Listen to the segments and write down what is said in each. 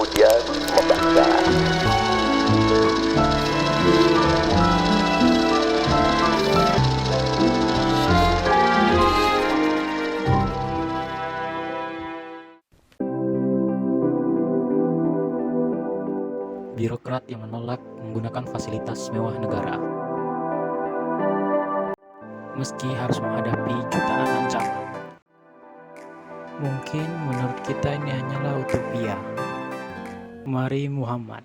kemudian membaca. Birokrat yang menolak menggunakan fasilitas mewah negara, meski harus menghadapi jutaan ancaman. Mungkin menurut kita ini hanyalah utopia. Mari Muhammad.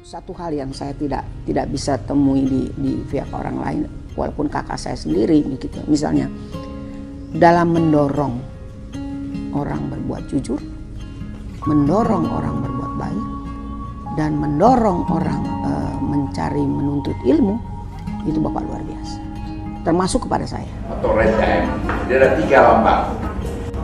Satu hal yang saya tidak bisa temui di pihak orang lain, walaupun kakak saya sendiri gitu. Misalnya dalam mendorong orang berbuat jujur, mendorong orang berbuat baik, dan mendorong orang menuntut ilmu, itu Bapak luar biasa. Termasuk kepada saya. Atau red time, dia ada 3 lambang.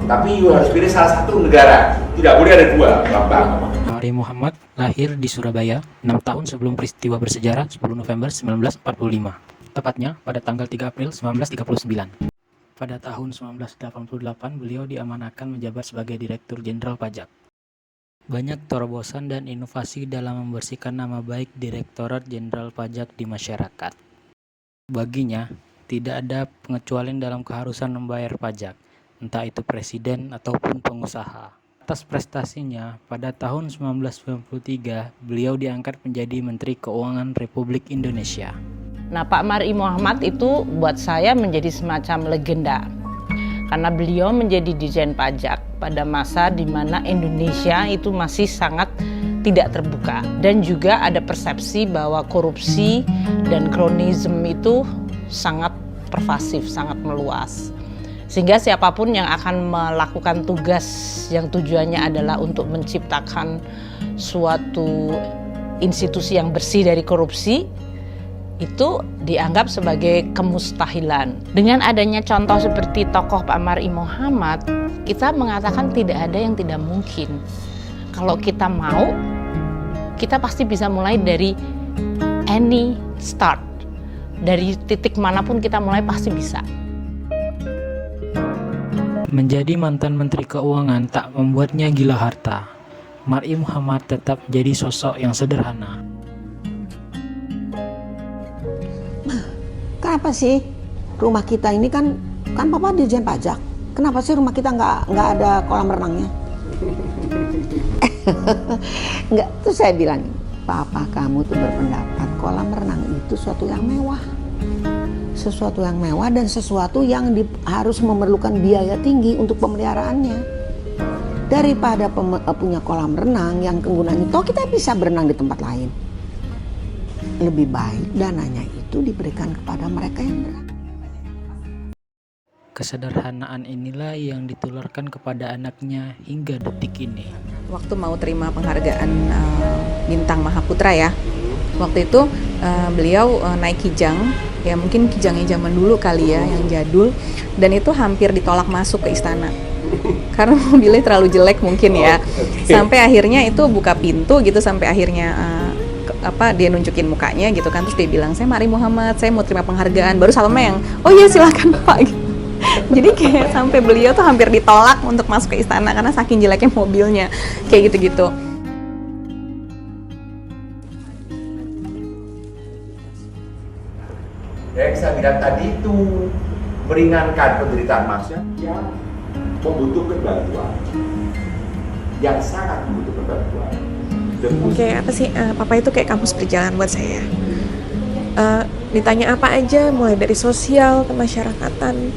Tapi you harus pilih salah satu negara, tidak boleh ada 2 lambang. Mari Muhammad lahir di Surabaya 6 tahun sebelum peristiwa bersejarah 10 November 1945. Tepatnya pada tanggal 3 April 1939. Pada tahun 1988 beliau diamanahkan menjabat sebagai Direktur Jenderal Pajak. Banyak terobosan dan inovasi dalam membersihkan nama baik Direktorat Jenderal Pajak di masyarakat. Baginya, tidak ada pengecualian dalam keharusan membayar pajak, entah itu presiden ataupun pengusaha. Atas prestasinya, pada tahun 1993, beliau diangkat menjadi Menteri Keuangan Republik Indonesia. Nah, Pak Mari Muhammad itu buat saya menjadi semacam legenda. Karena beliau menjadi Dirjen Pajak pada masa di mana Indonesia itu masih sangat tidak terbuka. Dan juga ada persepsi bahwa korupsi dan kronisme itu sangat pervasif, sangat meluas. Sehingga siapapun yang akan melakukan tugas yang tujuannya adalah untuk menciptakan suatu institusi yang bersih dari korupsi, itu dianggap sebagai kemustahilan. Dengan adanya contoh seperti tokoh Pak Mari Muhammad, kita mengatakan tidak ada yang tidak mungkin. Kalau kita mau, kita pasti bisa mulai dari any start. Dari titik manapun kita mulai pasti bisa. Menjadi mantan Menteri Keuangan tak membuatnya gila harta. Mari Muhammad tetap jadi sosok yang sederhana. Kenapa sih rumah kita ini kan Papa Dirjen Pajak? Kenapa sih rumah kita nggak ada kolam renangnya? Nggak, tuh saya bilang, Papa kamu tuh berpendapat kolam renang itu sesuatu yang mewah. Sesuatu yang mewah dan sesuatu yang harus memerlukan biaya tinggi untuk pemeliharaannya. Daripada punya kolam renang yang kegunaannya, toh kita bisa berenang di tempat lain. Lebih baik dananya itu diberikan kepada mereka yang berat. Kesederhanaan inilah yang ditularkan kepada anaknya hingga detik ini. Waktu mau terima penghargaan Bintang Mahaputra ya, waktu itu beliau naik kijang, ya mungkin kijangnya zaman dulu kali ya, yang jadul, dan itu hampir ditolak masuk ke istana karena mobilnya terlalu jelek mungkin ya. Sampai akhirnya itu buka pintu gitu, sampai akhirnya dia nunjukin mukanya gitu kan, terus dia bilang, saya Mari Muhammad, saya mau terima penghargaan. Baru Salma yang, oh iya silakan Pak gitu. Jadi kayak sampai beliau tuh hampir ditolak untuk masuk ke istana karena saking jeleknya mobilnya, kayak gitu-gitu. Yang saya bilang tadi itu meringankan penderitaan manusia yang membutuhkan bantuan, yang sangat membutuhkan bantuan. Oke, apa sih Papa itu kayak kamus perjalanan buat saya. Ditanya apa aja, mulai dari sosial, kemasyarakatan,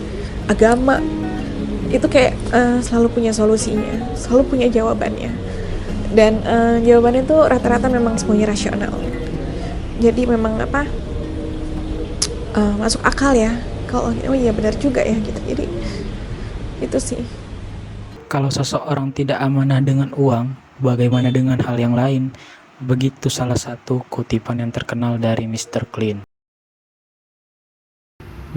agama, itu kayak selalu punya solusinya, selalu punya jawabannya. Dan jawabannya tuh rata-rata memang semuanya rasional. Jadi memang masuk akal ya. Kalau oh iya benar juga ya gitu. Jadi itu sih. Kalau seseorang tidak amanah dengan uang, bagaimana dengan hal yang lain? Begitu salah satu kutipan yang terkenal dari Mr. Clean.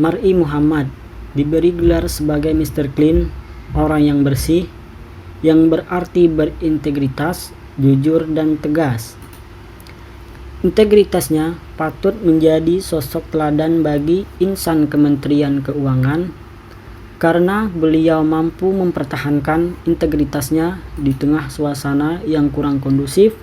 Mari Muhammad diberi gelar sebagai Mr. Clean, orang yang bersih, yang berarti berintegritas, jujur dan tegas. Integritasnya patut menjadi sosok teladan bagi insan Kementerian Keuangan karena beliau mampu mempertahankan integritasnya di tengah suasana yang kurang kondusif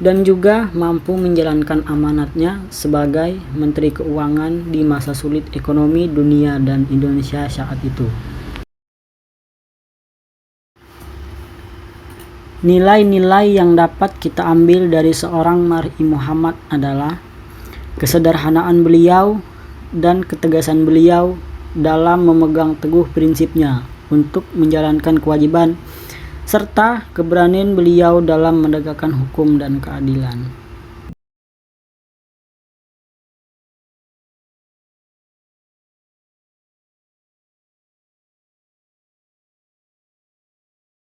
dan juga mampu menjalankan amanatnya sebagai Menteri Keuangan di masa sulit ekonomi dunia dan Indonesia saat itu. Nilai-nilai yang dapat kita ambil dari seorang Mar'i Muhammad adalah kesederhanaan beliau dan ketegasan beliau dalam memegang teguh prinsipnya untuk menjalankan kewajiban serta keberanian beliau dalam menegakkan hukum dan keadilan.